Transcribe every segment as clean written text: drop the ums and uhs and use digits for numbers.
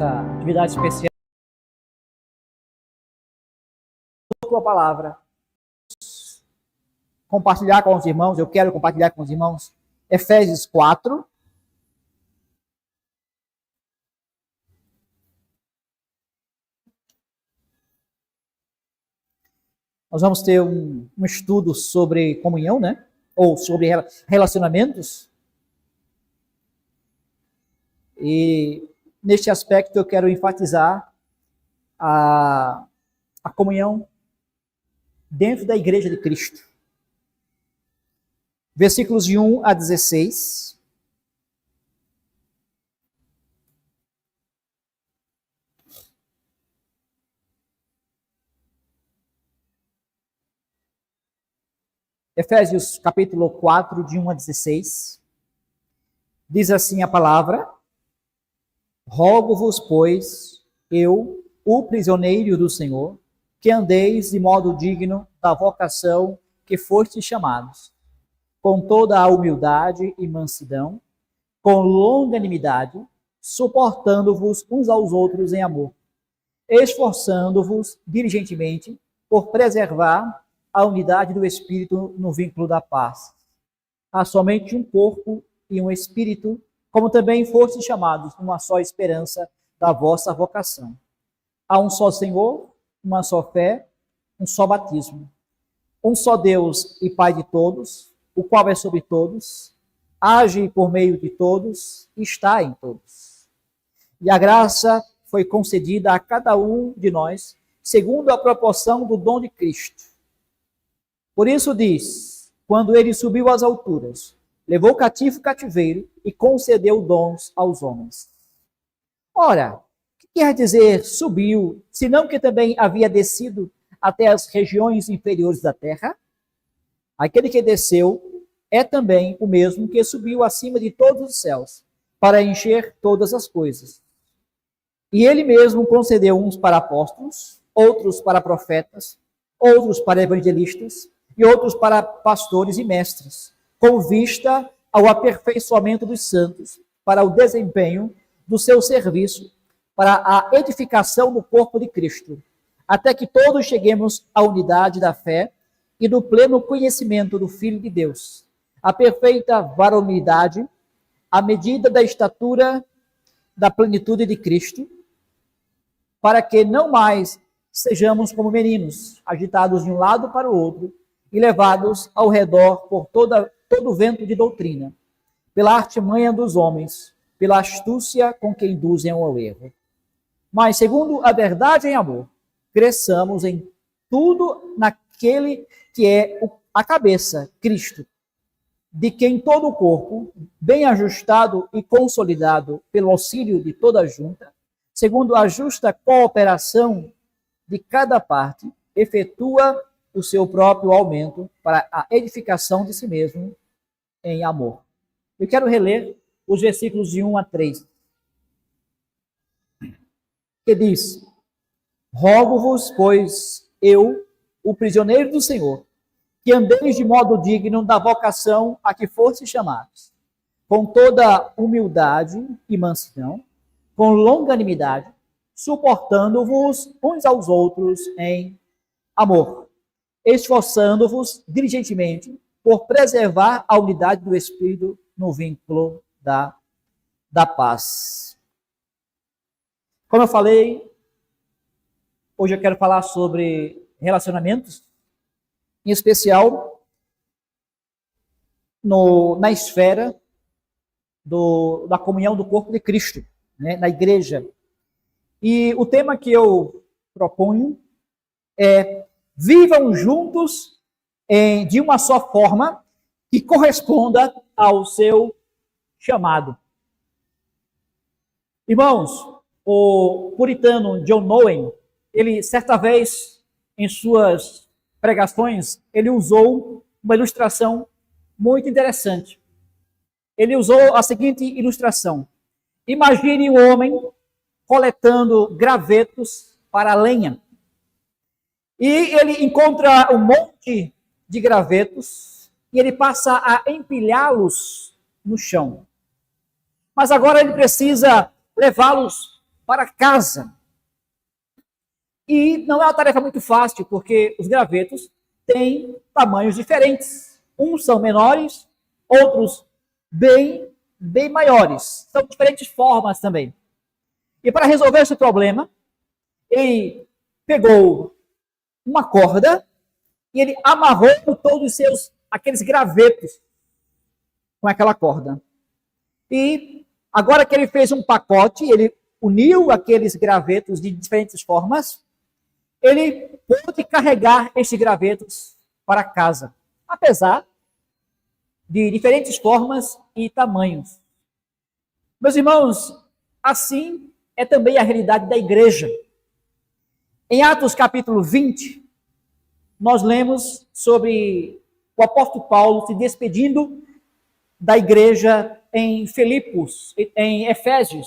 nesta atividade especial a tua palavra. Compartilhar com os irmãos, eu quero compartilhar com os irmãos Efésios 4. Nós vamos ter um estudo sobre comunhão, né? Ou sobre relacionamentos. E neste aspecto eu quero enfatizar a comunhão dentro da Igreja de Cristo. Versículos de 1 a 16. Efésios capítulo 4, de 1 a 16. Diz assim a palavra: Rogo-vos, pois, eu, o prisioneiro do Senhor, que andeis de modo digno da vocação que fostes chamados, com toda a humildade e mansidão, com longanimidade, suportando-vos uns aos outros em amor, esforçando-vos diligentemente por preservar a unidade do Espírito no vínculo da paz. Há somente um corpo e um Espírito, como também fostes chamados numa só esperança da vossa vocação. Há um só Senhor, uma só fé, um só batismo. Um só Deus e Pai de todos, o qual é sobre todos, age por meio de todos e está em todos. E a graça foi concedida a cada um de nós, segundo a proporção do dom de Cristo. Por isso diz, quando ele subiu às alturas, levou cativo o cativeiro e concedeu dons aos homens. Ora, o que quer dizer subiu, senão que também havia descido até as regiões inferiores da terra? Aquele que desceu é também o mesmo que subiu acima de todos os céus, para encher todas as coisas. E ele mesmo concedeu uns para apóstolos, outros para profetas, outros para evangelistas, e outros para pastores e mestres, com vista ao aperfeiçoamento dos santos, para o desempenho do seu serviço, para a edificação do corpo de Cristo, até que todos cheguemos à unidade da fé e do pleno conhecimento do Filho de Deus, a perfeita varonilidade, à medida da estatura da plenitude de Cristo, para que não mais sejamos como meninos, agitados de um lado para o outro, e levados ao redor por todo o vento de doutrina, pela artimanha dos homens, pela astúcia com que induzem ao erro. Mas, segundo a verdade em amor, cresçamos em tudo naquele que é a cabeça, Cristo, de quem todo o corpo, bem ajustado e consolidado pelo auxílio de toda a junta, segundo a justa cooperação de cada parte, efetua o seu próprio aumento para a edificação de si mesmo em amor. Eu quero reler os versículos de 1 a 3. Que diz: Rogo-vos, pois, eu, o prisioneiro do Senhor, que andeis de modo digno da vocação a que fostes chamados, com toda humildade e mansidão, com longanimidade, suportando-vos uns aos outros em amor, esforçando-vos diligentemente por preservar a unidade do Espírito no vínculo da paz. Como eu falei, hoje eu quero falar sobre relacionamentos, em especial na esfera da comunhão do corpo de Cristo, né, na igreja. E o tema que eu proponho é: vivam juntos de uma só forma que corresponda ao seu chamado. Irmãos, o puritano John Owen, ele certa vez em suas pregações, ele usou uma ilustração muito interessante. Ele usou a seguinte ilustração: imagine um homem coletando gravetos para a lenha. E ele encontra um monte de gravetos e ele passa a empilhá-los no chão. Mas agora ele precisa levá-los para casa. E não é uma tarefa muito fácil, porque os gravetos têm tamanhos diferentes. Uns são menores, outros bem maiores. São diferentes formas também. E para resolver esse problema, ele pegou uma corda e ele amarrou todos aqueles gravetos com aquela corda. E agora que ele fez um pacote, ele uniu aqueles gravetos de diferentes formas, ele pôde carregar estes gravetos para casa, apesar de diferentes formas e tamanhos. Meus irmãos, assim é também a realidade da igreja. Em Atos capítulo 20, nós lemos sobre o apóstolo Paulo se despedindo da igreja em Filipos, em Éfeso.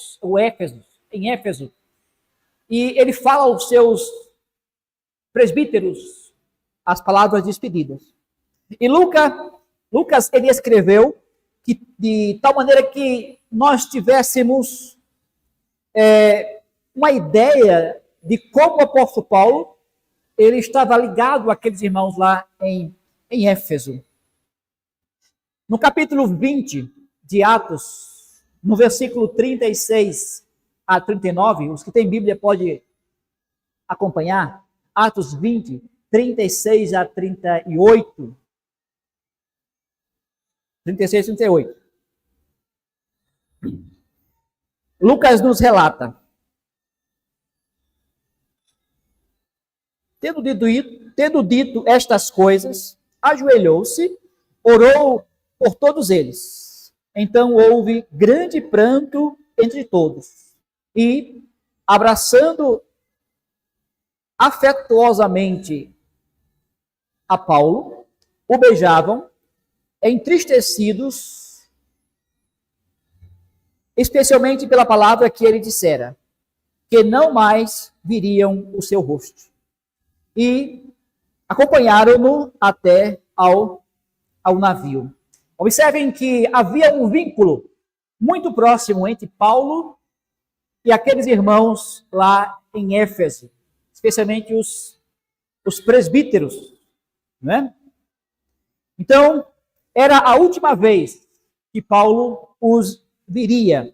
E ele fala aos seus presbíteros as palavras despedidas. E Lucas ele escreveu que, de tal maneira que nós tivéssemos uma ideia de como o apóstolo Paulo ele estava ligado àqueles irmãos lá em Éfeso. No capítulo 20 de Atos, no versículo 36 a 39, os que têm Bíblia podem acompanhar, Atos 20, 36 a 38. 36 e 38. Lucas nos relata: tendo dito estas coisas, ajoelhou-se, orou por todos eles. Então houve grande pranto entre todos. E, abraçando afetuosamente a Paulo, o beijavam, entristecidos, especialmente pela palavra que ele dissera, que não mais viriam o seu rosto. E acompanharam-no até ao navio. Observem que havia um vínculo muito próximo entre Paulo e aqueles irmãos lá em Éfeso, especialmente os presbíteros, né? Então, era a última vez que Paulo os viria.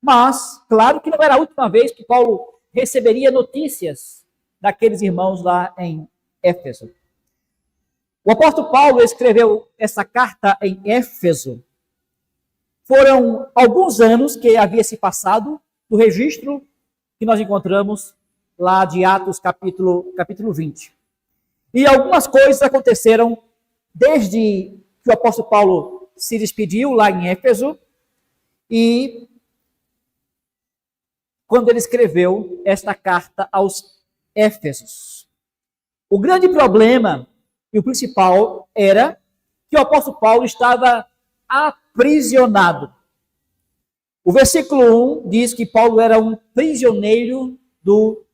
Mas, claro que não era a última vez que Paulo receberia notícias daqueles irmãos lá em Éfeso. O apóstolo Paulo escreveu essa carta em Éfeso. Foram alguns anos que havia se passado do registro que nós encontramos lá de Atos capítulo 20. E algumas coisas aconteceram desde que o apóstolo Paulo se despediu lá em Éfeso e quando ele escreveu esta carta aos Éfesos. O grande problema e o principal era que o apóstolo Paulo estava aprisionado. O versículo 1 diz que Paulo era um prisioneiro do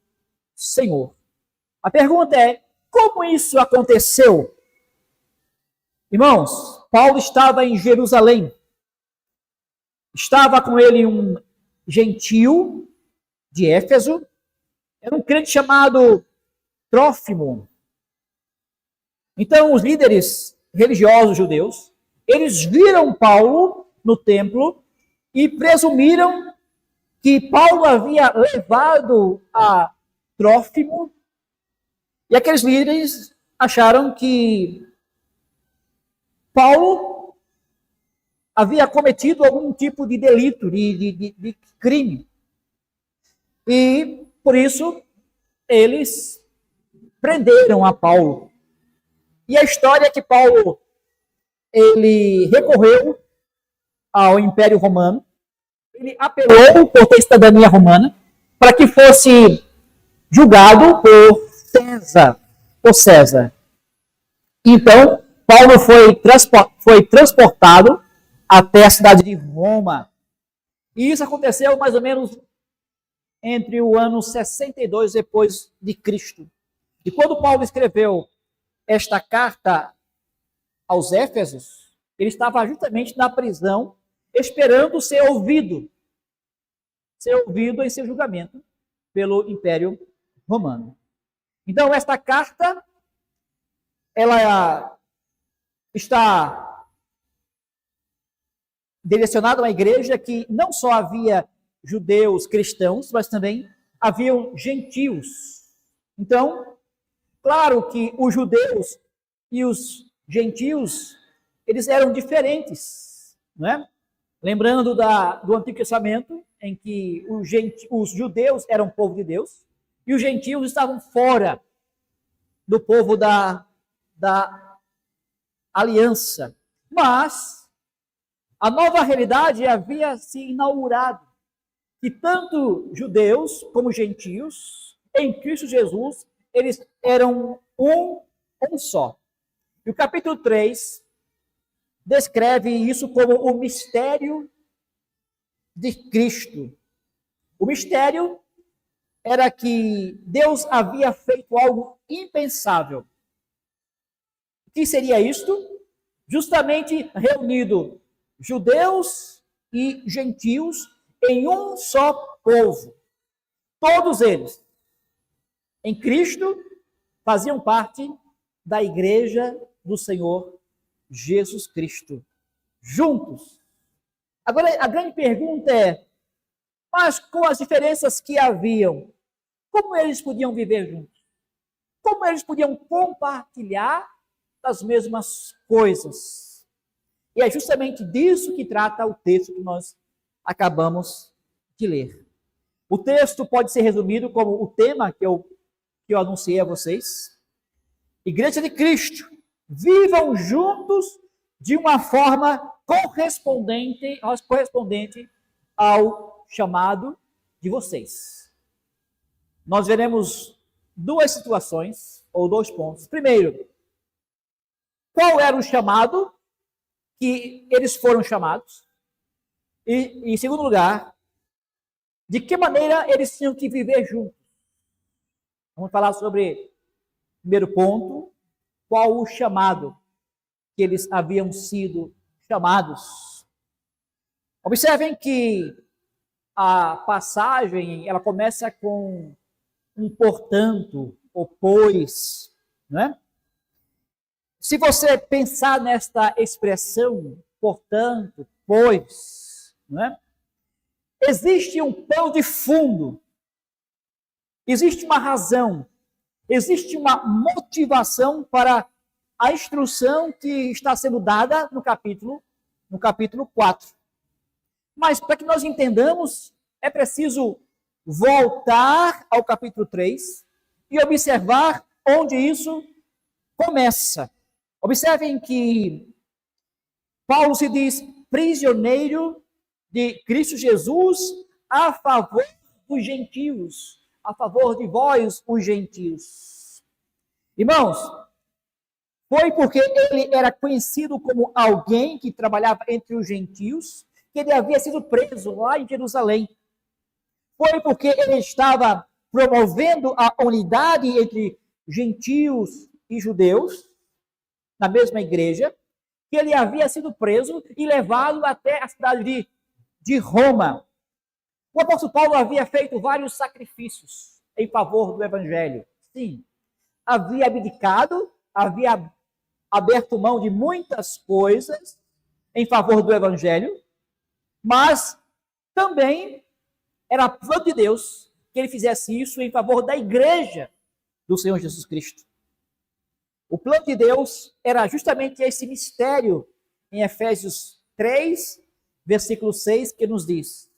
Senhor. A pergunta é, como isso aconteceu? Irmãos, Paulo estava em Jerusalém. Estava com ele um gentil de Éfeso. Era um crente chamado Trófimo. Então, os líderes religiosos judeus, eles viram Paulo no templo e presumiram que Paulo havia levado a Trófimo, e aqueles líderes acharam que Paulo havia cometido algum tipo de delito, de crime. E, por isso, eles prenderam a Paulo. E a história é que Paulo ele recorreu ao Império Romano, ele apelou por ter cidadania romana para que fosse julgado por César. Então, Paulo foi transportado até a cidade de Roma. E isso aconteceu mais ou menos entre o ano 62 depois de Cristo. E quando Paulo escreveu esta carta aos Éfesos, ele estava justamente na prisão, esperando ser ouvido ser ouvido em seu julgamento pelo Império Romano. Então, esta carta, ela está direcionada a uma igreja que não só havia judeus cristãos, mas também haviam gentios. Então, claro que os judeus e os gentios, eles eram diferentes, não é? Lembrando do Antigo Testamento, em que os judeus eram o povo de Deus e os gentios estavam fora do povo da aliança. Mas a nova realidade havia se inaugurado, que tanto judeus como gentios, em Cristo Jesus, eles eram um só. E o capítulo 3 descreve isso como o mistério de Cristo. O mistério era que Deus havia feito algo impensável. O que seria isto? Justamente reunido judeus e gentios em um só povo. Todos eles, em Cristo, faziam parte da igreja do Senhor Jesus Cristo, juntos. Agora, a grande pergunta é, mas com as diferenças que haviam, como eles podiam viver juntos? Como eles podiam compartilhar as mesmas coisas? E é justamente disso que trata o texto que nós acabamos de ler. O texto pode ser resumido como o tema que eu anunciei a vocês. Igreja de Cristo, vivam juntos de uma forma correspondente ao chamado de vocês. Nós veremos duas situações, ou dois pontos. Primeiro, qual era o chamado que eles foram chamados? E, em segundo lugar, de que maneira eles tinham que viver juntos? Vamos falar sobre, primeiro ponto, qual o chamado que eles haviam sido chamados. Observem que a passagem, ela começa com um portanto, ou pois, não é? Se você pensar nesta expressão, portanto, pois, não é? Existe um pano de fundo, existe uma razão, existe uma motivação para a instrução que está sendo dada no capítulo 4. Mas para que nós entendamos, é preciso voltar ao capítulo 3 e observar onde isso começa. Observem que Paulo se diz prisioneiro de Cristo Jesus a favor dos gentios, a favor de vós, os gentios. Irmãos, foi porque ele era conhecido como alguém que trabalhava entre os gentios que ele havia sido preso lá em Jerusalém. Foi porque ele estava promovendo a unidade entre gentios e judeus na mesma igreja, que ele havia sido preso e levado até a cidade de Roma. O apóstolo Paulo havia feito vários sacrifícios em favor do evangelho. Sim, havia abdicado, havia aberto mão de muitas coisas em favor do evangelho, mas também era plano de Deus que ele fizesse isso em favor da igreja do Senhor Jesus Cristo. O plano de Deus era justamente esse mistério em Efésios 3, versículo 6, que nos diz.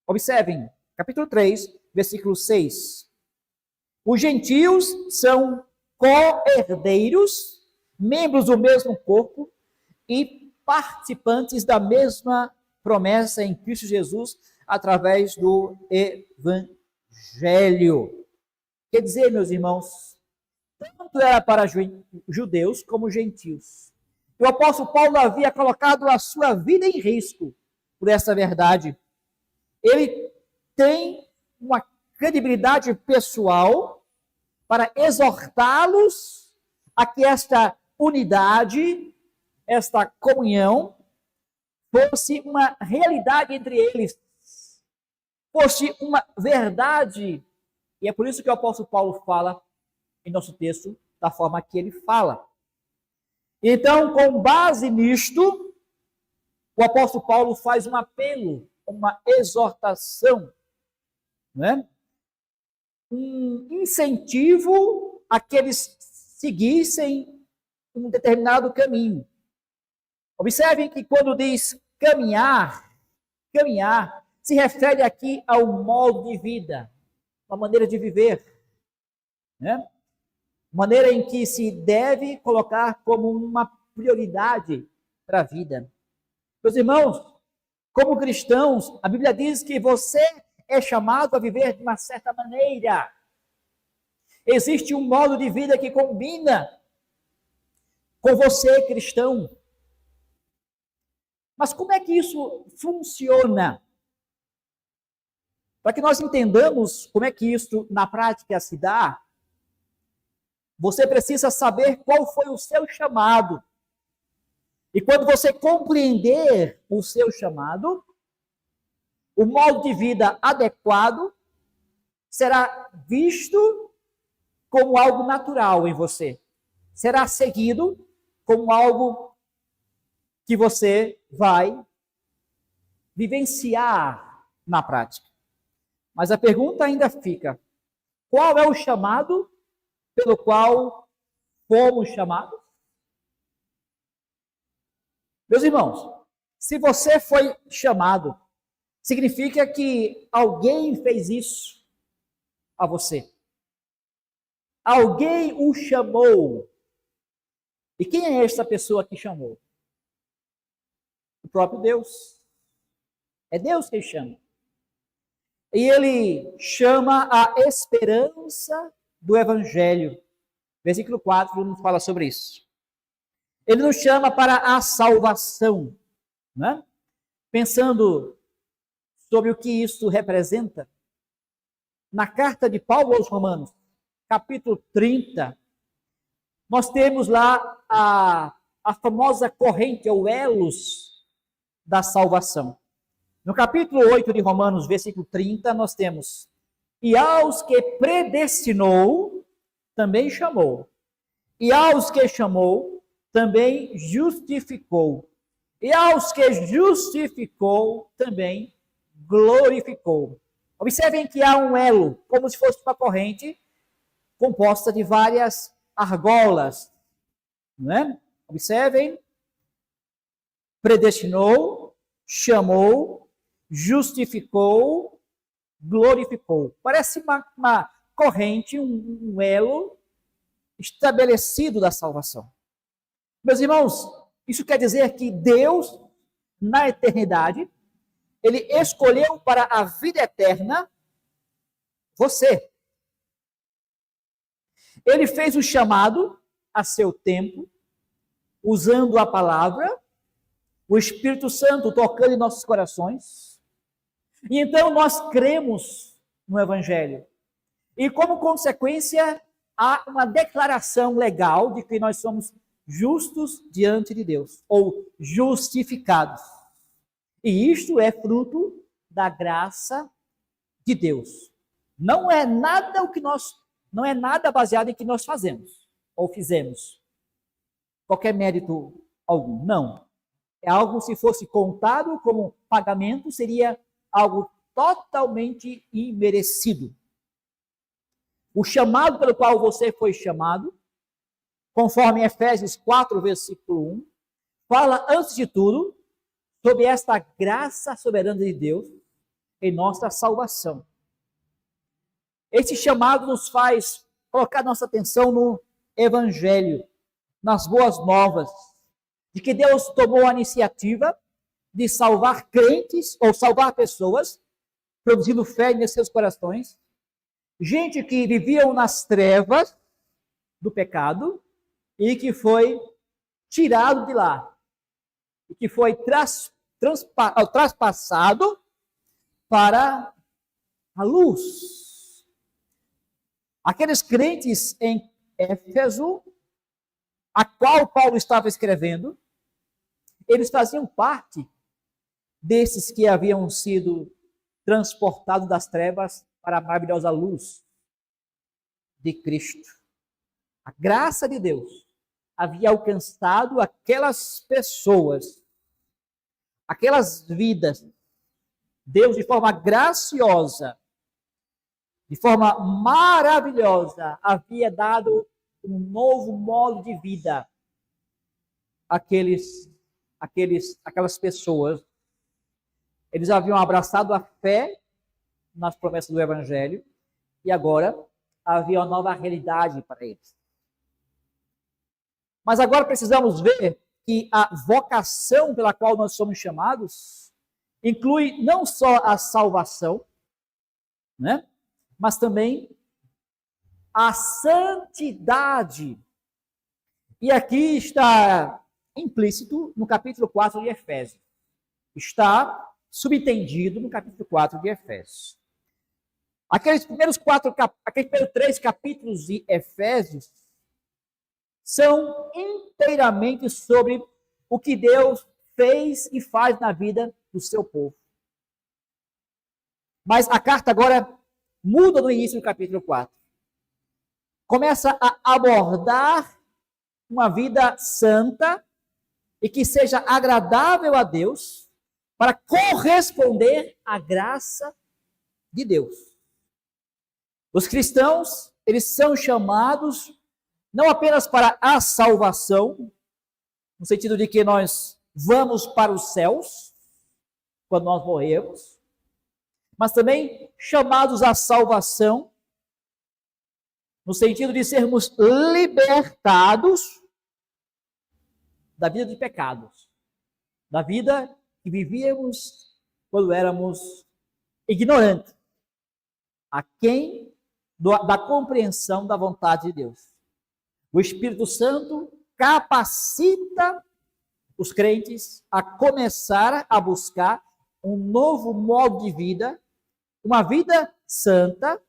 Observem, capítulo 3, versículo 6. Os gentios são co-herdeiros, membros do mesmo corpo e participantes da mesma promessa em Cristo Jesus através do Evangelho. Quer dizer, meus irmãos, tanto era para judeus como gentios. O apóstolo Paulo havia colocado a sua vida em risco por essa verdade. Ele tem uma credibilidade pessoal para exortá-los a que esta unidade, esta comunhão, fosse uma realidade entre eles. fosse uma verdade. E é por isso que o apóstolo Paulo fala em nosso texto da forma que ele fala. Então, com base nisto, o apóstolo Paulo faz um apelo, uma exortação, né? Um incentivo a que eles seguissem um determinado caminho. Observem que quando diz caminhar se refere aqui ao modo de vida, uma maneira de viver, né? Maneira em que se deve colocar como uma prioridade para a vida. Meus irmãos, como cristãos, a Bíblia diz que você é chamado a viver de uma certa maneira. Existe um modo de vida que combina com você, cristão. Mas como é que isso funciona? Para que nós entendamos como é que isso na prática se dá, você precisa saber qual foi o seu chamado. E quando você compreender o seu chamado, o modo de vida adequado será visto como algo natural em você. Será seguido como algo que você vai vivenciar na prática. Mas a pergunta ainda fica: qual é o chamado pelo qual fomos chamados? Meus irmãos, se você foi chamado, significa que alguém fez isso a você. Alguém o chamou. E quem é essa pessoa que chamou? O próprio Deus. É Deus que chama. E ele chama a esperança do Evangelho. Versículo 4 nos fala sobre isso. Ele nos chama para a salvação, né? Pensando sobre o que isso representa, na carta de Paulo aos Romanos, capítulo 30, nós temos lá a famosa corrente, ou elos da salvação. No capítulo 8 de Romanos, versículo 30, nós temos: e aos que predestinou, também chamou. E aos que chamou, também justificou. E aos que justificou, também glorificou. Observem que há um elo, como se fosse uma corrente, composta de várias argolas. Não é? Observem. Predestinou, chamou, justificou, glorificou. Parece uma corrente, um elo estabelecido da salvação. Meus irmãos, isso quer dizer que Deus, na eternidade, ele escolheu para a vida eterna você. Ele fez o chamado a seu tempo, usando a palavra, o Espírito Santo tocando em nossos corações. E então nós cremos no Evangelho. E como consequência, há uma declaração legal de que nós somos justos diante de Deus, ou justificados. E isto é fruto da graça de Deus. Não é nada baseado em que nós fazemos ou fizemos. Qualquer mérito algum, não. É algo, se fosse contado como pagamento, seria algo totalmente imerecido. O chamado pelo qual você foi chamado, conforme Efésios 4, versículo 1, fala, antes de tudo, sobre esta graça soberana de Deus em nossa salvação. Esse chamado nos faz colocar nossa atenção no Evangelho, nas boas novas, de que Deus tomou a iniciativa de salvar crentes, ou salvar pessoas, produzindo fé em seus corações, gente que viviam nas trevas do pecado, e que foi tirado de lá, e que foi traspassado para a luz. Aqueles crentes em Éfeso, a qual Paulo estava escrevendo, eles faziam parte desses que haviam sido transportados das trevas para a maravilhosa luz de Cristo. A graça de Deus havia alcançado aquelas pessoas, aquelas vidas. Deus, de forma graciosa, de forma maravilhosa, havia dado um novo modo de vida àquelas pessoas. Eles haviam abraçado a fé nas promessas do Evangelho e agora havia uma nova realidade para eles. Mas agora precisamos ver que a vocação pela qual nós somos chamados inclui não só a salvação, né? Mas também a santidade. E aqui está implícito no capítulo 4 de Efésios. Está subentendido no capítulo 4 de Efésios. Aqueles primeiros 3 capítulos de Efésios são inteiramente sobre o que Deus fez e faz na vida do seu povo. Mas a carta agora muda no início do capítulo 4. Começa a abordar uma vida santa e que seja agradável a Deus para corresponder à graça de Deus. Os cristãos, eles são chamados não apenas para a salvação, no sentido de que nós vamos para os céus quando nós morrermos, mas também chamados à salvação no sentido de sermos libertados da vida de pecados, da vida que vivíamos quando éramos ignorantes, aquém da compreensão da vontade de Deus. O Espírito Santo capacita os crentes a começar a buscar um novo modo de vida, uma vida santa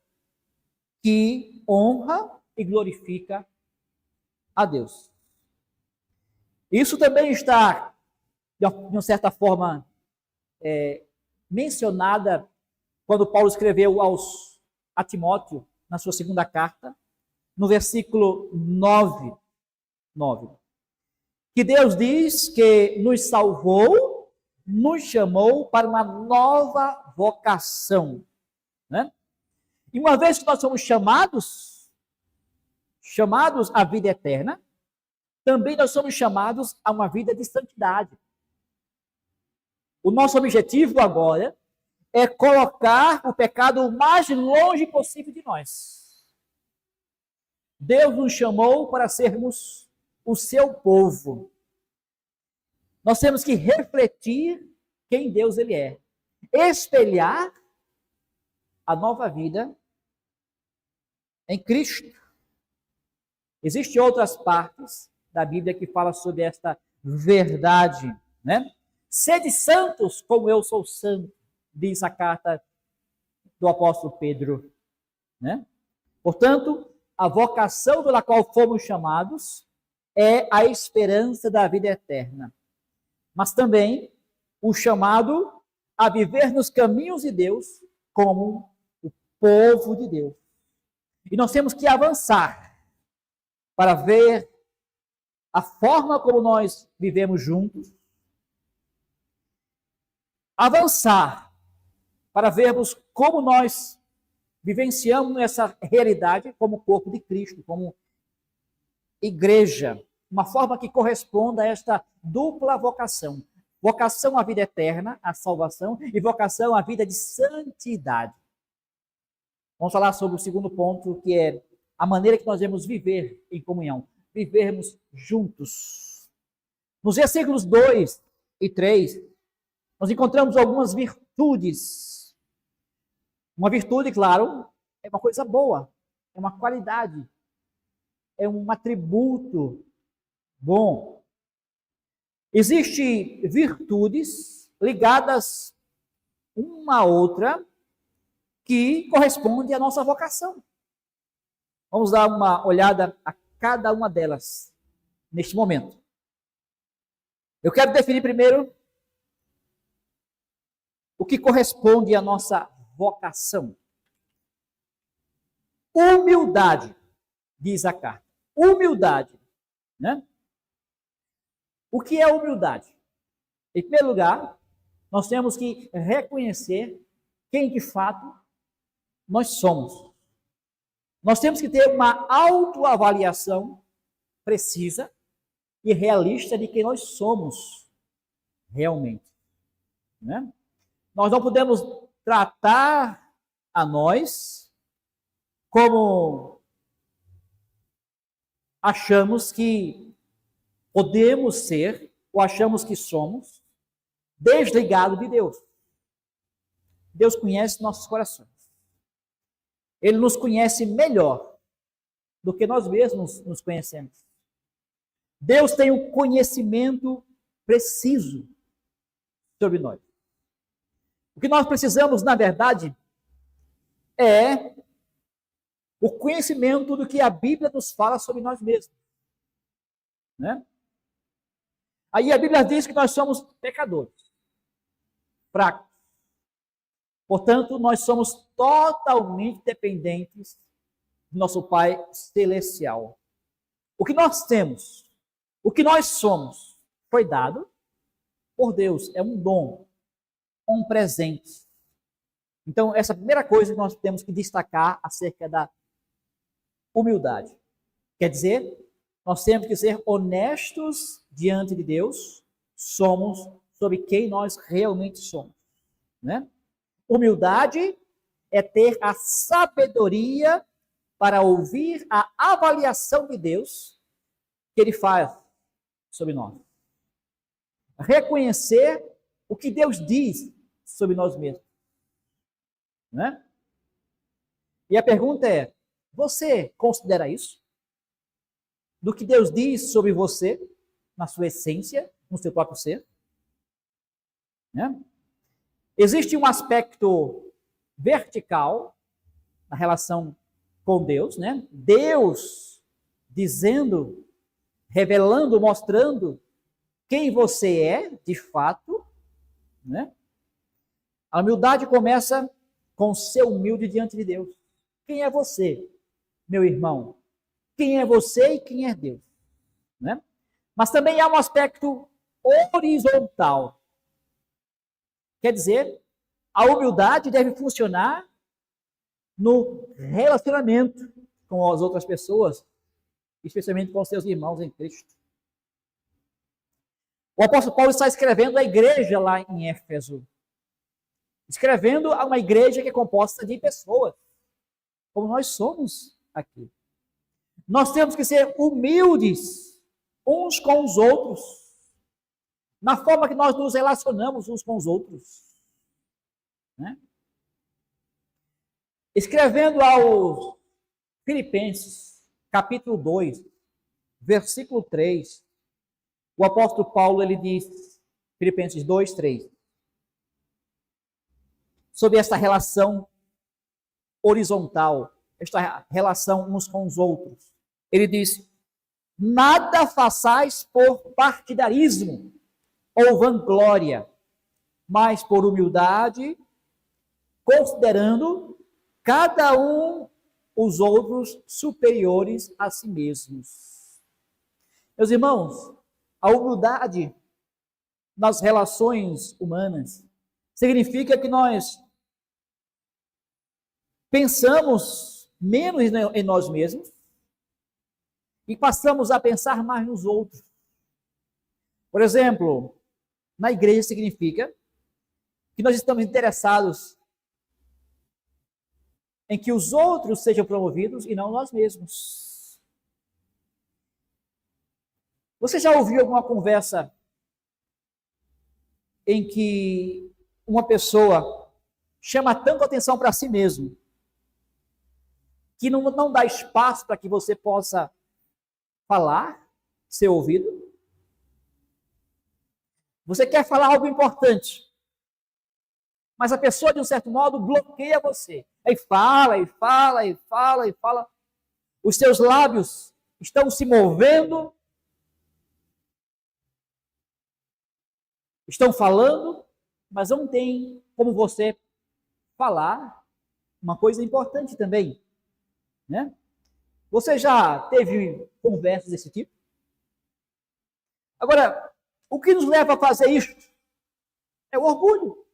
que honra e glorifica a Deus. Isso também está, de uma certa forma, mencionada quando Paulo escreveu a Timóteo, na sua segunda carta, no versículo 9, que Deus diz que nos salvou, nos chamou para uma nova vocação, né? E uma vez que nós somos chamados à vida eterna, também nós somos chamados a uma vida de santidade. O nosso objetivo agora é colocar o pecado o mais longe possível de nós. Deus nos chamou para sermos o seu povo. Nós temos que refletir quem Deus ele é. Espelhar a nova vida em Cristo. Existem outras partes da Bíblia que falam sobre esta verdade, né? Sede santos como eu sou santo, diz a carta do apóstolo Pedro, né? Portanto, a vocação pela qual fomos chamados é a esperança da vida eterna, mas também o chamado a viver nos caminhos de Deus como o povo de Deus. E nós temos que avançar para ver a forma como nós vivemos juntos, avançar para vermos como nós vivenciamos essa realidade como corpo de Cristo, como igreja, uma forma que corresponda a esta dupla vocação. Vocação à vida eterna, à salvação, e vocação à vida de santidade. Vamos falar sobre o segundo ponto, que é a maneira que nós devemos viver em comunhão, vivermos juntos. Nos versículos 2 e 3, nós encontramos algumas virtudes. Uma virtude, claro, é uma coisa boa, é uma qualidade, é um atributo bom. Existem virtudes ligadas uma à outra que correspondem à nossa vocação. Vamos dar uma olhada a cada uma delas neste momento. Eu quero definir primeiro o que corresponde à nossa vocação. Humildade, diz a carta. Humildade, né? O que é humildade? Em primeiro lugar, nós temos que reconhecer quem de fato nós somos. Nós temos que ter uma autoavaliação precisa e realista de quem nós somos realmente, né? Nós não podemos tratar a nós como achamos que podemos ser ou achamos que somos, desligado de Deus. Deus conhece nossos corações. Ele nos conhece melhor do que nós mesmos nos conhecemos. Deus tem um conhecimento preciso sobre nós. O que nós precisamos, na verdade, é o conhecimento do que a Bíblia nos fala sobre nós mesmos, né? Aí a Bíblia diz que nós somos pecadores, fracos. Portanto, nós somos totalmente dependentes do nosso Pai Celestial. O que nós temos, o que nós somos, foi dado por Deus. É um dom, um presente. Então, essa é a primeira coisa que nós temos que destacar acerca da humildade. Quer dizer, nós temos que ser honestos diante de Deus, somos sobre quem nós realmente somos, né? Humildade é ter a sabedoria para ouvir a avaliação de Deus que Ele faz sobre nós. Reconhecer o que Deus diz sobre nós mesmos, né? E a pergunta é, você considera isso? Do que Deus diz sobre você, na sua essência, no seu próprio ser? Né? Existe um aspecto vertical na relação com Deus, né? Deus dizendo, revelando, mostrando quem você é, de fato, né? A humildade começa com ser humilde diante de Deus. Quem é você, meu irmão? Quem é você e quem é Deus, né? Mas também há um aspecto horizontal. Quer dizer, a humildade deve funcionar no relacionamento com as outras pessoas, especialmente com os seus irmãos em Cristo. O apóstolo Paulo está escrevendo à igreja lá em Éfeso. Escrevendo a uma igreja que é composta de pessoas, como nós somos aqui. Nós temos que ser humildes uns com os outros, na forma que nós nos relacionamos uns com os outros, né? Escrevendo aos Filipenses, capítulo 2, versículo 3, o apóstolo Paulo, ele diz, Filipenses 2, 3, sobre esta relação horizontal, esta relação uns com os outros. Ele diz, nada façais por partidarismo ou vanglória, mas por humildade, considerando cada um os outros superiores a si mesmos. Meus irmãos, a humildade nas relações humanas significa que nós pensamos menos em nós mesmos e passamos a pensar mais nos outros. Por exemplo, na igreja significa que nós estamos interessados em que os outros sejam promovidos e não nós mesmos. Você já ouviu alguma conversa em que uma pessoa chama tanto atenção para si mesmo que não dá espaço para que você possa falar, ser ouvido? Você quer falar algo importante, mas a pessoa, de um certo modo, bloqueia você. Aí fala, e fala, e fala, e fala. Os seus lábios estão se movendo, estão falando, mas não tem como você falar uma coisa importante também, né? Você já teve conversas desse tipo? Agora, o que nos leva a fazer isso é o orgulho.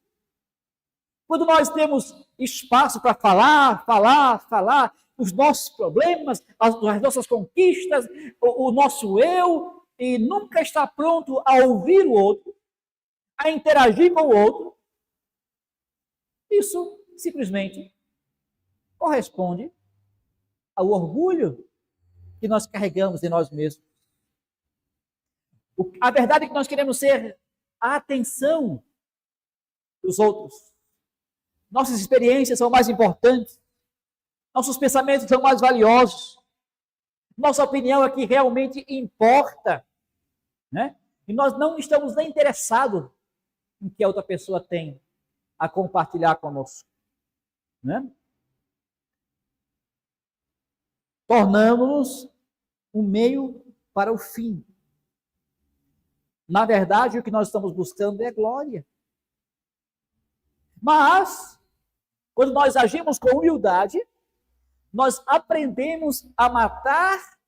Quando nós temos espaço para falar os nossos problemas, as nossas conquistas, o nosso eu, e nunca está pronto a ouvir o outro, a interagir com o outro, isso simplesmente corresponde ao orgulho que nós carregamos em nós mesmos. A verdade é que nós queremos ser a atenção dos outros. Nossas experiências são mais importantes. Nossos pensamentos são mais valiosos. Nossa opinião é que realmente importa, né? E nós não estamos nem interessados em que a outra pessoa tem a compartilhar conosco, né? Tornamos-nos um meio para o fim. Na verdade, o que nós estamos buscando é glória. Mas, quando nós agimos com humildade, nós aprendemos a matar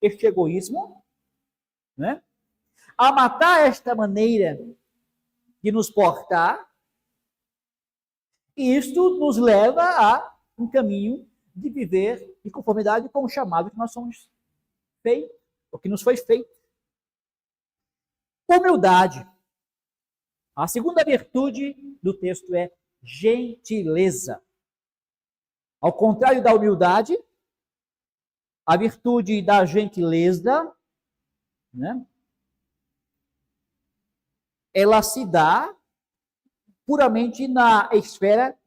este egoísmo, né? A matar esta maneira de nos portar, e isto nos leva a um caminho de viver em conformidade com o chamado que nós somos feitos, o que nos foi feito. Humildade. A segunda virtude do texto é gentileza. Ao contrário da humildade, a virtude da gentileza, né, ela se dá puramente na esfera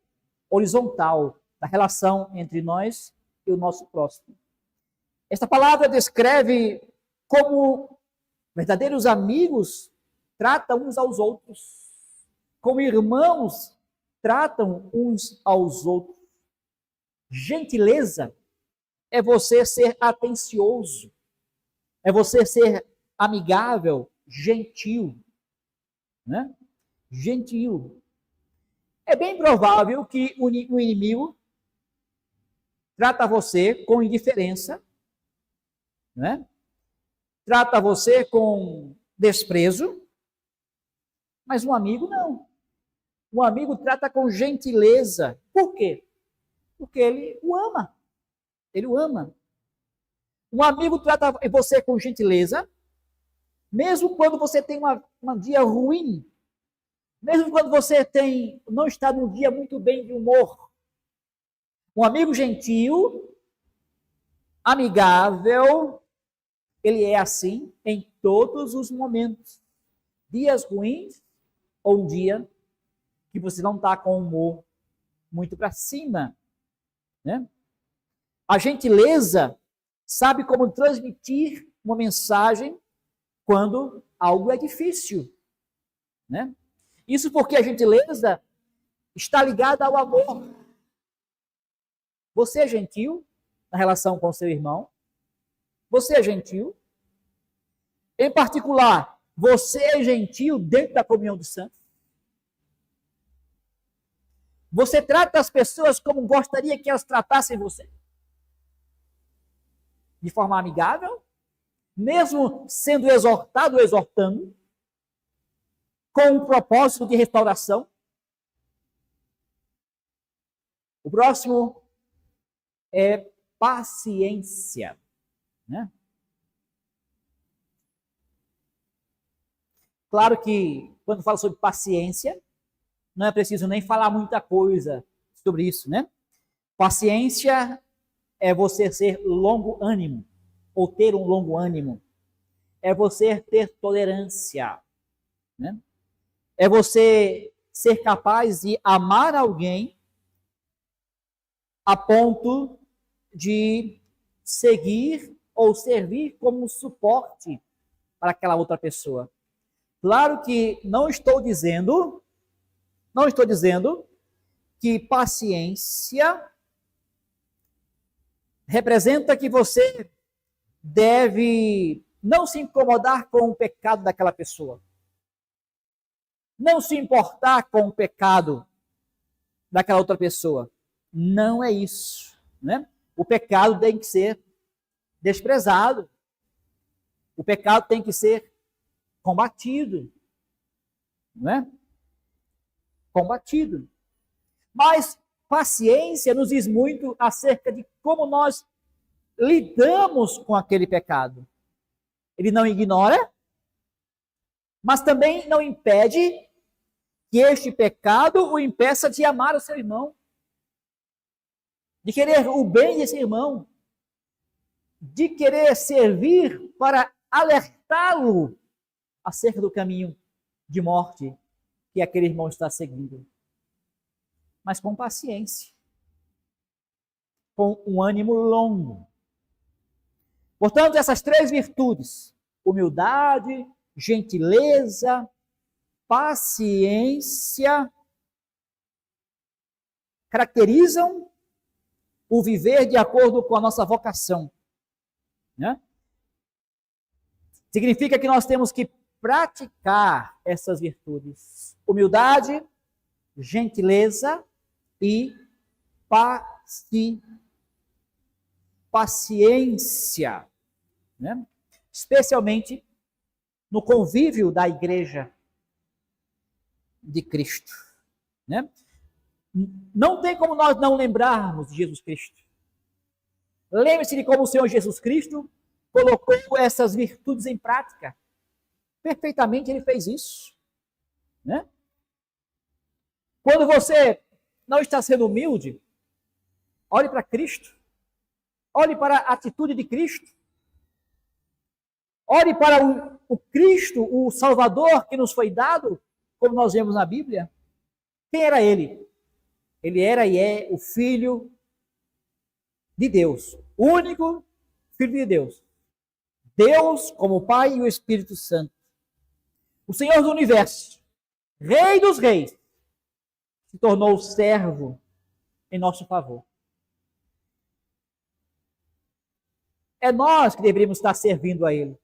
horizontal, da relação entre nós e o nosso próximo. Esta palavra descreve como verdadeiros amigos tratam uns aos outros, como irmãos tratam uns aos outros. Gentileza é você ser atencioso, é você ser amigável, gentil, né? Gentil. É bem provável que o inimigo trata você com indiferença, né? Trata você com desprezo, mas um amigo não. Um amigo trata com gentileza. Por quê? Porque ele o ama. Ele o ama. Um amigo trata você com gentileza, mesmo quando você tem um dia ruim, mesmo quando você não está num dia muito bem de humor. Um amigo gentil, amigável, ele é assim em todos os momentos. Dias ruins ou um dia que você não está com o humor muito para cima, né? A gentileza sabe como transmitir uma mensagem quando algo é difícil, né? Isso porque a gentileza está ligada ao amor. Você é gentil na relação com seu irmão? Você é gentil? Em particular, você é gentil dentro da comunhão dos santos? Você trata as pessoas como gostaria que elas tratassem você? De forma amigável? Mesmo sendo exortado ou exortando? Com um propósito de restauração? O próximo é paciência, né? Claro que, quando falo sobre paciência, não é preciso nem falar muita coisa sobre isso, né? Paciência é você ser longo ânimo, ou ter um longo ânimo. É você ter tolerância, né? É você ser capaz de amar alguém a ponto de seguir ou servir como suporte para aquela outra pessoa. Claro que não estou dizendo que paciência representa que você deve não se incomodar com o pecado daquela pessoa, não se importar com o pecado daquela outra pessoa. Não é isso, né? O pecado tem que ser desprezado. O pecado tem que ser combatido, não é? Combatido. Mas paciência nos diz muito acerca de como nós lidamos com aquele pecado. Ele não ignora, mas também não impede que este pecado o impeça de amar o seu irmão, de querer o bem desse irmão, de querer servir para alertá-lo acerca do caminho de morte que aquele irmão está seguindo. Mas com paciência, com um ânimo longo. Portanto, essas três virtudes, humildade, gentileza, paciência, caracterizam o viver de acordo com a nossa vocação, né? Significa que nós temos que praticar essas virtudes: humildade, gentileza e paciência, né? Especialmente no convívio da igreja de Cristo, né? Não tem como nós não lembrarmos de Jesus Cristo. Lembre-se de como o Senhor Jesus Cristo colocou essas virtudes em prática. Perfeitamente ele fez isso, né? Quando você não está sendo humilde, olhe para Cristo, olhe para a atitude de Cristo, olhe para o Cristo, o Salvador que nos foi dado, como nós vemos na Bíblia. Quem era ele? Ele era e é o Filho de Deus, o único Filho de Deus. Deus como o Pai e o Espírito Santo. O Senhor do Universo, Rei dos Reis, se tornou servo em nosso favor. É nós que deveríamos estar servindo a Ele.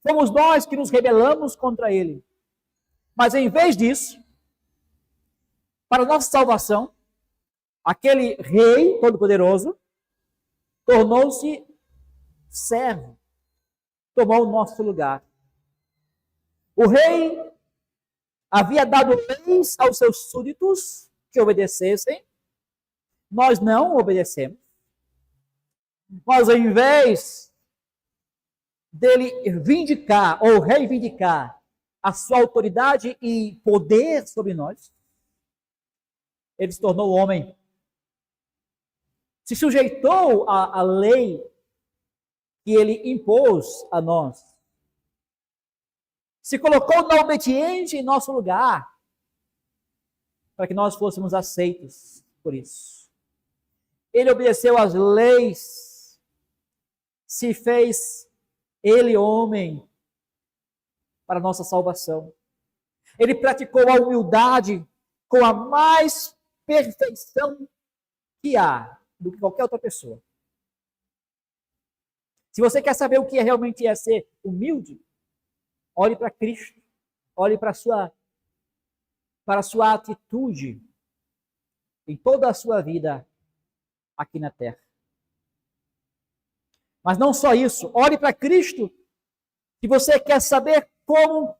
Somos nós que nos rebelamos contra Ele. Mas em vez disso, para nossa salvação, aquele Rei Todo-Poderoso tornou-se servo, tomou o nosso lugar. O rei havia dado leis aos seus súditos que obedecessem. Nós não obedecemos. Mas ao invés dele vindicar ou reivindicar a sua autoridade e poder sobre nós, ele se tornou homem. Se sujeitou à lei que ele impôs a nós. Se colocou na obediência em nosso lugar, para que nós fôssemos aceitos por isso. Ele obedeceu às leis, se fez ele homem para a nossa salvação. Ele praticou a humildade com a mais perfeição que há do que qualquer outra pessoa. Se você quer saber o que realmente é ser humilde, olhe para Cristo, olhe para a sua atitude em toda a sua vida aqui na terra. Mas não só isso, olhe para Cristo se você quer saber como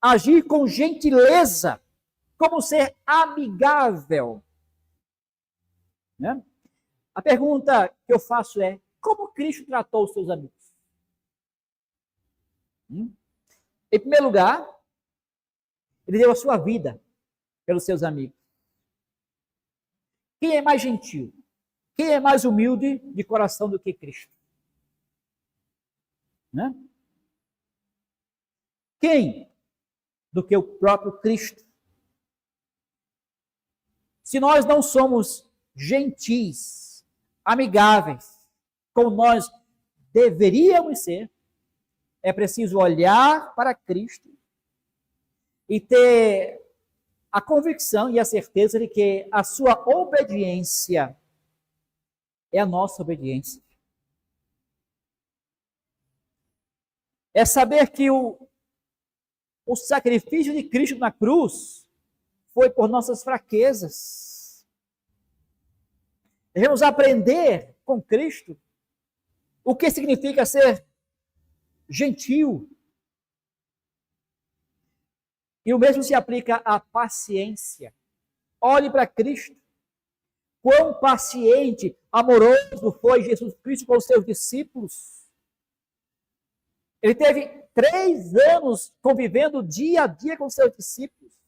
agir com gentileza, como ser amigável. Né? A pergunta que eu faço é: como Cristo tratou os seus amigos? Em primeiro lugar, ele deu a sua vida pelos seus amigos. Quem é mais gentil? Quem é mais humilde de coração do que Cristo? Né? Quem do que o próprio Cristo? Se nós não somos gentis, amigáveis, como nós deveríamos ser, é preciso olhar para Cristo e ter a convicção e a certeza de que a sua obediência é a nossa obediência. É saber que o sacrifício de Cristo na cruz foi por nossas fraquezas. Devemos aprender com Cristo o que significa ser gentil. E o mesmo se aplica à paciência. Olhe para Cristo. Quão paciente, amoroso foi Jesus Cristo com os seus discípulos. Ele teve 3 anos convivendo dia a dia com os seus discípulos.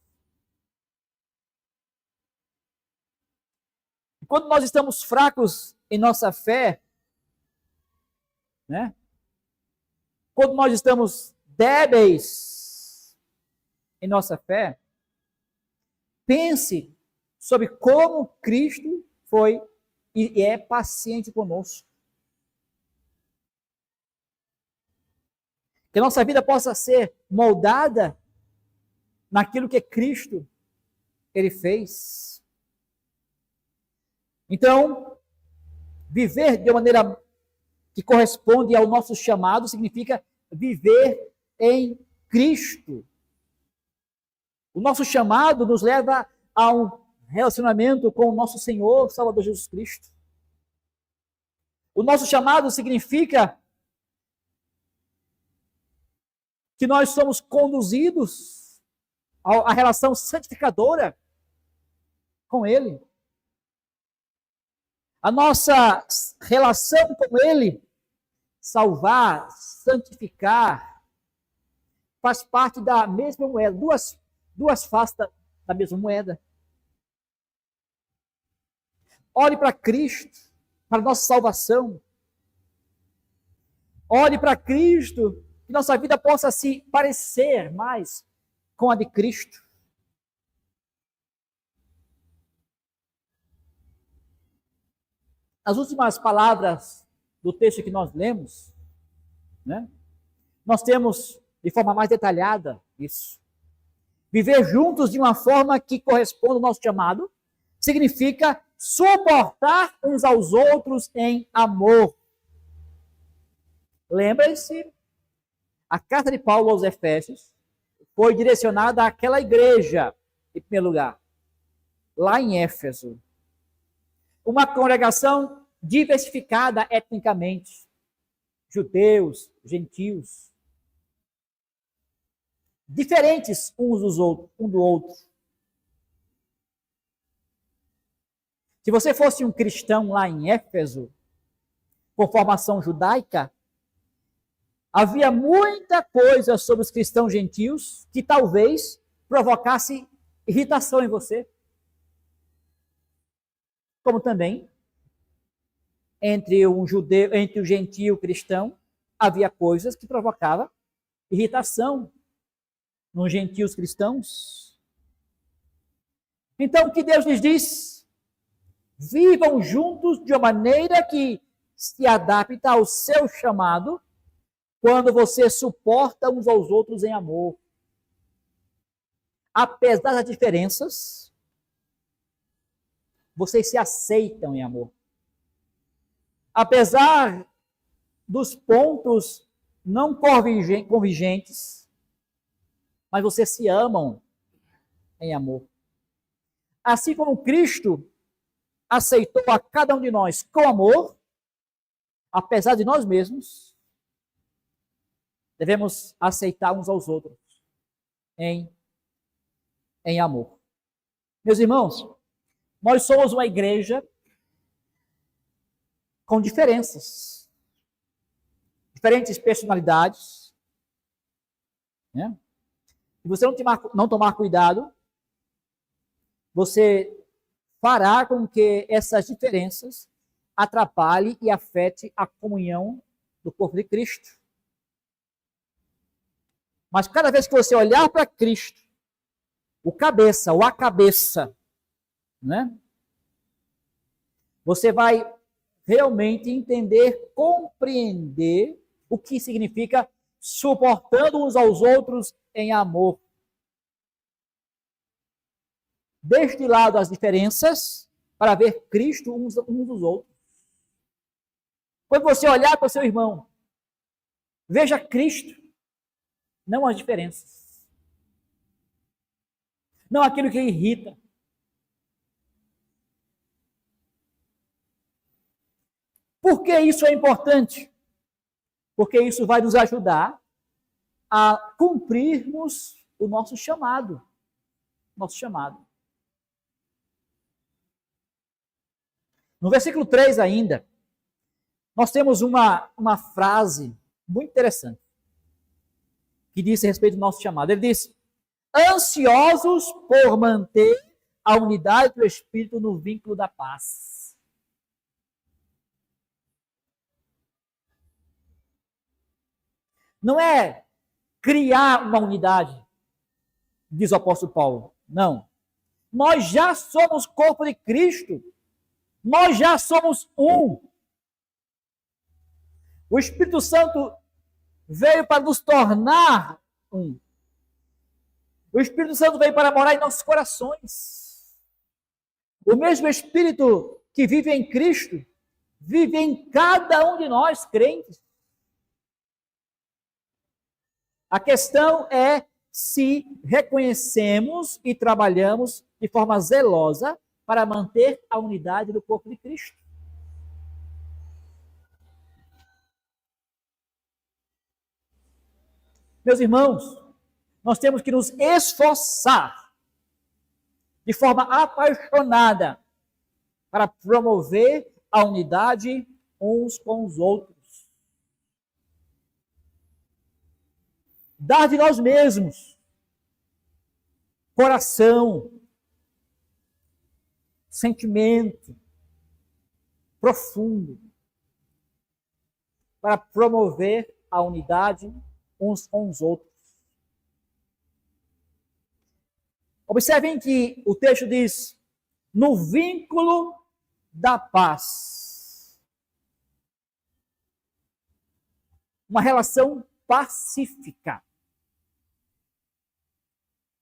E quando nós estamos fracos em nossa fé, né? Quando nós estamos débeis em nossa fé, pense sobre como Cristo foi e é paciente conosco. Que a nossa vida possa ser moldada naquilo que Cristo ele fez. Então, viver de maneira que corresponde ao nosso chamado significa viver em Cristo. O nosso chamado nos leva a um relacionamento com o nosso Senhor, Salvador Jesus Cristo. O nosso chamado significa que nós somos conduzidos à relação santificadora com Ele. A nossa relação com Ele, salvar, santificar, faz parte da mesma moeda, duas faces da mesma moeda. Olhe para Cristo, para a nossa salvação. Olhe para Cristo, que nossa vida possa se parecer mais com a de Cristo. As últimas palavras do texto que nós lemos, né, nós temos de forma mais detalhada isso. Viver juntos de uma forma que corresponda ao nosso chamado significa suportar uns aos outros em amor. Lembre-se, a carta de Paulo aos Efésios foi direcionada àquela igreja, em primeiro lugar, lá em Éfeso. Uma congregação diversificada etnicamente, judeus, gentios, diferentes uns dos outros, um do outro. Se você fosse um cristão lá em Éfeso, com formação judaica, havia muita coisa sobre os cristãos gentios que talvez provocasse irritação em você. Como também, entre o gentio e o cristão, havia coisas que provocavam irritação nos gentios cristãos. Então, o que Deus lhes diz? Vivam juntos de uma maneira que se adapta ao seu chamado, quando você suporta uns aos outros em amor. Apesar das diferenças, vocês se aceitam em amor. Apesar dos pontos não convergentes, mas vocês se amam em amor. Assim como Cristo aceitou a cada um de nós com amor, apesar de nós mesmos, devemos aceitar uns aos outros em amor. Meus irmãos, nós somos uma igreja com diferenças, diferentes personalidades, né? Se você não tomar cuidado, você fará com que essas diferenças atrapalhem e afetem a comunhão do corpo de Cristo. Mas cada vez que você olhar para Cristo, o cabeça, ou a cabeça, né? Você vai realmente entender, compreender o que significa suportando uns aos outros em amor. Deixe de lado as diferenças para ver Cristo uns dos outros. Quando você olhar para o seu irmão, veja Cristo, não as diferenças. não aquilo que irrita. Por que isso é importante? Porque isso vai nos ajudar a cumprirmos o nosso chamado. Nosso chamado. No versículo 3 ainda, nós temos uma frase muito interessante que diz a respeito do nosso chamado. Ele diz: ansiosos por manter a unidade do Espírito no vínculo da paz. Não é criar uma unidade, diz o apóstolo Paulo. Não. Nós já somos corpo de Cristo. Nós já somos um. O Espírito Santo veio para nos tornar um. O Espírito Santo veio para morar em nossos corações. O mesmo Espírito que vive em Cristo, vive em cada um de nós, crentes. A questão é se reconhecemos e trabalhamos de forma zelosa para manter a unidade do corpo de Cristo. Meus irmãos, nós temos que nos esforçar de forma apaixonada para promover a unidade uns com os outros. Dar de nós mesmos coração, sentimento profundo para promover a unidade uns com os outros. Observem que o texto diz: no vínculo da paz. Uma relação pacífica.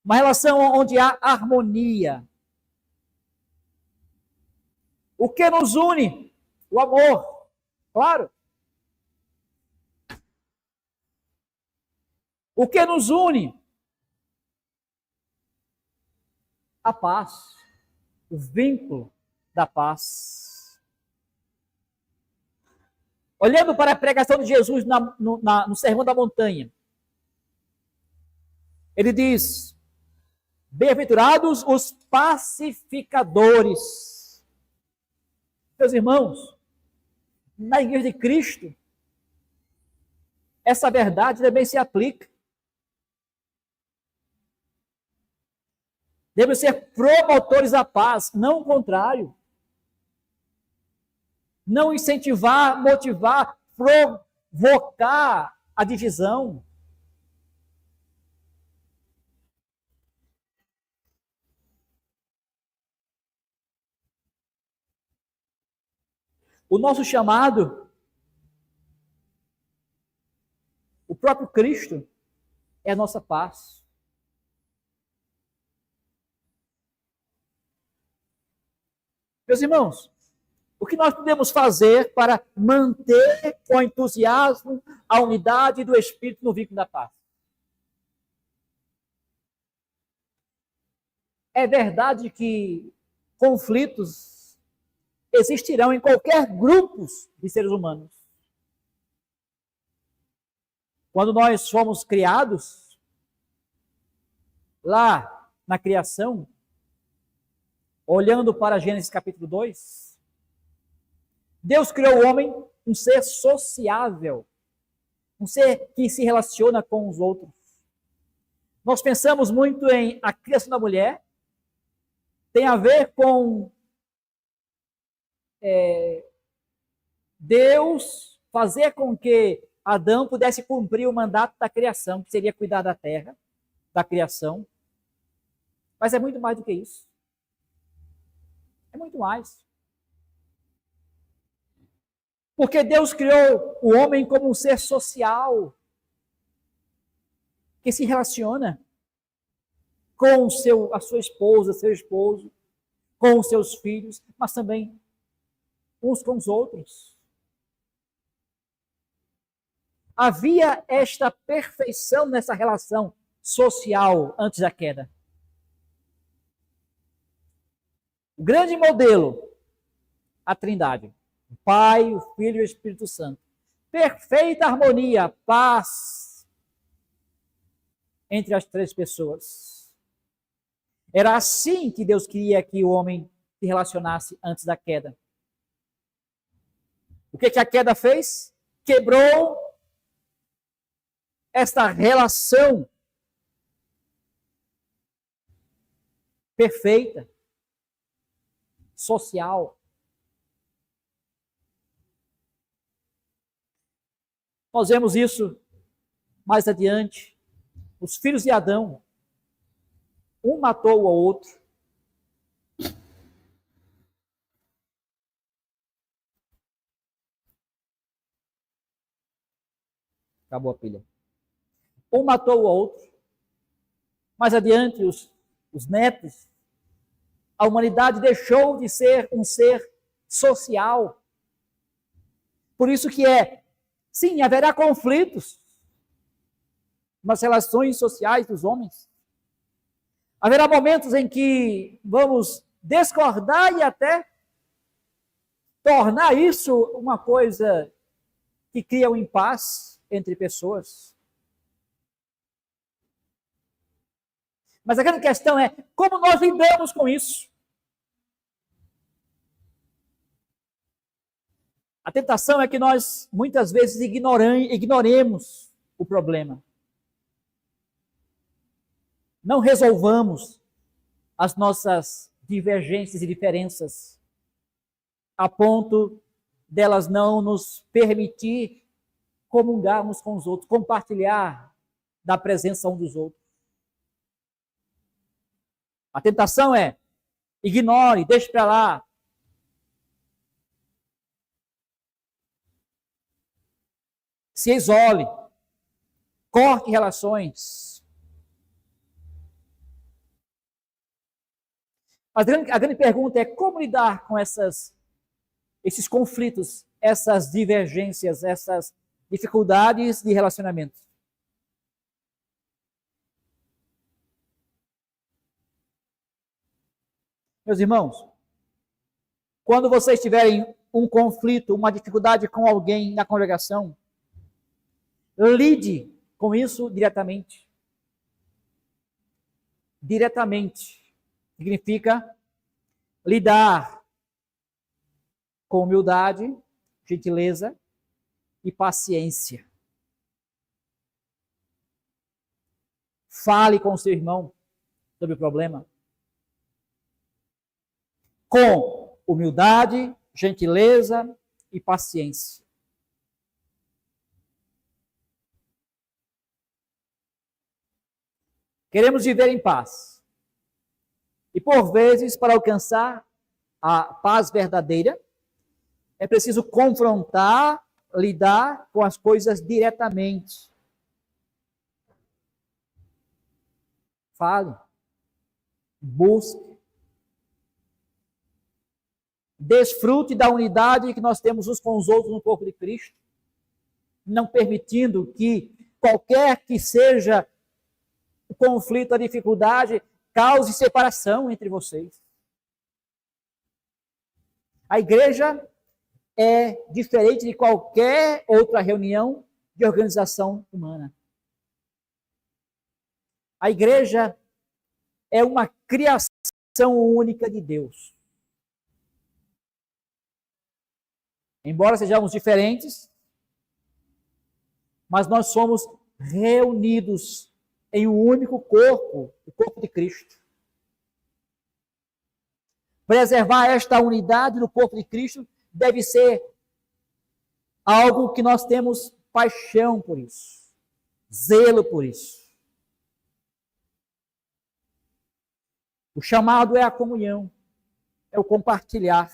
Uma relação onde há harmonia. O que nos une? O amor. Claro. O que nos une? A paz. O vínculo da paz. Olhando para a pregação de Jesus no Sermão da Montanha, ele diz: bem-aventurados os pacificadores. Meus irmãos, na Igreja de Cristo, essa verdade também se aplica. Devemos ser promotores da paz, não o contrário. Não incentivar, motivar, provocar a divisão. O nosso chamado, o próprio Cristo, é a nossa paz. Meus irmãos, o que nós podemos fazer para manter com entusiasmo a unidade do Espírito no vínculo da paz? É verdade que conflitos existirão em qualquer grupo de seres humanos. Quando nós fomos criados, lá na criação, olhando para Gênesis capítulo 2, Deus criou o homem um ser sociável, um ser que se relaciona com os outros. Nós pensamos muito em a criação da mulher, tem a ver com Deus fazer com que Adão pudesse cumprir o mandato da criação, que seria cuidar da terra, da criação. Mas é muito mais do que isso. É muito mais. Porque Deus criou o homem como um ser social, que se relaciona com a sua esposa, seu esposo, com os seus filhos, mas também uns com os outros. Havia esta perfeição nessa relação social antes da queda. O grande modelo, a Trindade. O Pai, o Filho e o Espírito Santo. Perfeita harmonia, paz entre as três pessoas. Era assim que Deus queria que o homem se relacionasse antes da queda. O que a queda fez? Quebrou esta relação perfeita, social. Nós vemos isso mais adiante. Os filhos de Adão, um matou o outro. Acabou a pilha. Um matou o outro. Mais adiante, os netos, a humanidade deixou de ser um ser social. Por isso que sim, haverá conflitos nas relações sociais dos homens. Haverá momentos em que vamos discordar e até tornar isso uma coisa que cria um impasse entre pessoas. Mas a grande questão é como nós lidamos com isso. A tentação é que nós, muitas vezes, ignoremos o problema. Não resolvamos as nossas divergências e diferenças a ponto delas não nos permitir comungarmos com os outros, compartilhar da presença um dos outros. A tentação é ignore, deixe para lá. Se isole, corte relações. Mas a grande pergunta é como lidar com esses conflitos, essas divergências, essas dificuldades de relacionamento. Meus irmãos, quando vocês tiverem um conflito, uma dificuldade com alguém na congregação, lide com isso diretamente. Diretamente significa lidar com humildade, gentileza e paciência. Fale com o seu irmão sobre o problema. Com humildade, gentileza e paciência. Queremos viver em paz. E por vezes, para alcançar a paz verdadeira, é preciso confrontar, lidar com as coisas diretamente. Fale. Busque. Desfrute da unidade que nós temos uns com os outros no corpo de Cristo, não permitindo que qualquer que seja o conflito, a dificuldade, cause separação entre vocês. A igreja é diferente de qualquer outra reunião de organização humana. A igreja é uma criação única de Deus. Embora sejamos diferentes, mas nós somos reunidos em um único corpo, o corpo de Cristo. Preservar esta unidade no corpo de Cristo deve ser algo que nós temos paixão por isso, zelo por isso. O chamado é a comunhão, é o compartilhar.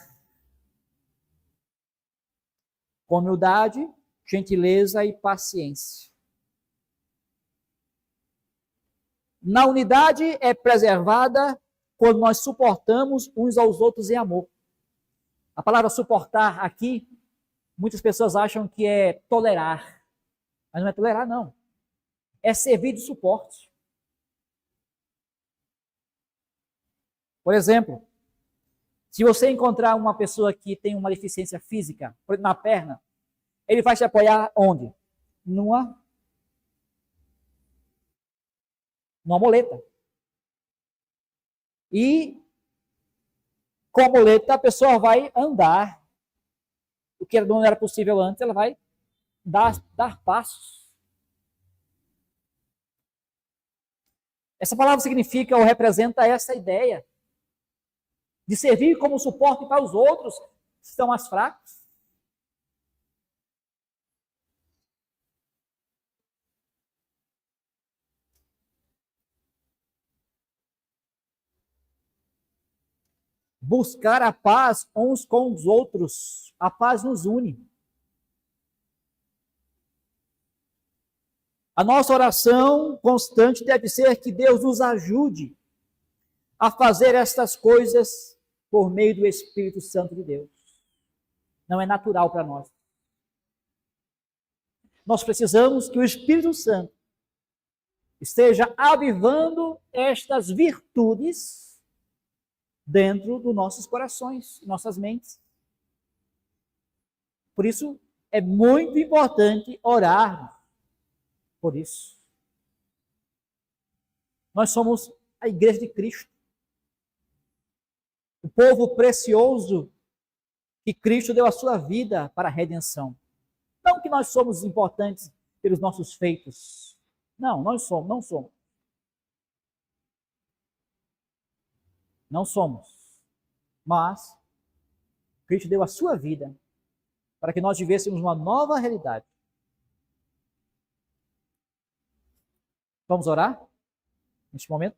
Com humildade, gentileza e paciência. Na unidade é preservada quando nós suportamos uns aos outros em amor. A palavra suportar aqui, muitas pessoas acham que é tolerar. Mas não é tolerar, não. É servir de suporte. Por exemplo, Se você encontrar uma pessoa que tem uma deficiência física, por exemplo, na perna, ele vai te apoiar onde? Numa muleta. E com a muleta a pessoa vai andar. O que não era possível antes, ela vai dar passos. Essa palavra significa ou representa essa ideia de servir como suporte para os outros que estão mais fracos. Buscar a paz uns com os outros. A paz nos une. A nossa oração constante deve ser que Deus nos ajude a fazer estas coisas por meio do Espírito Santo de Deus. Não é natural para nós. Nós precisamos que o Espírito Santo esteja avivando estas virtudes dentro dos nossos corações, nossas mentes. Por isso, é muito importante orar por isso. Nós somos a Igreja de Cristo. O povo precioso que Cristo deu a sua vida para a redenção. Não que nós somos importantes pelos nossos feitos. Não, não somos. Não somos. Mas Cristo deu a sua vida para que nós vivêssemos uma nova realidade. Vamos orar neste momento?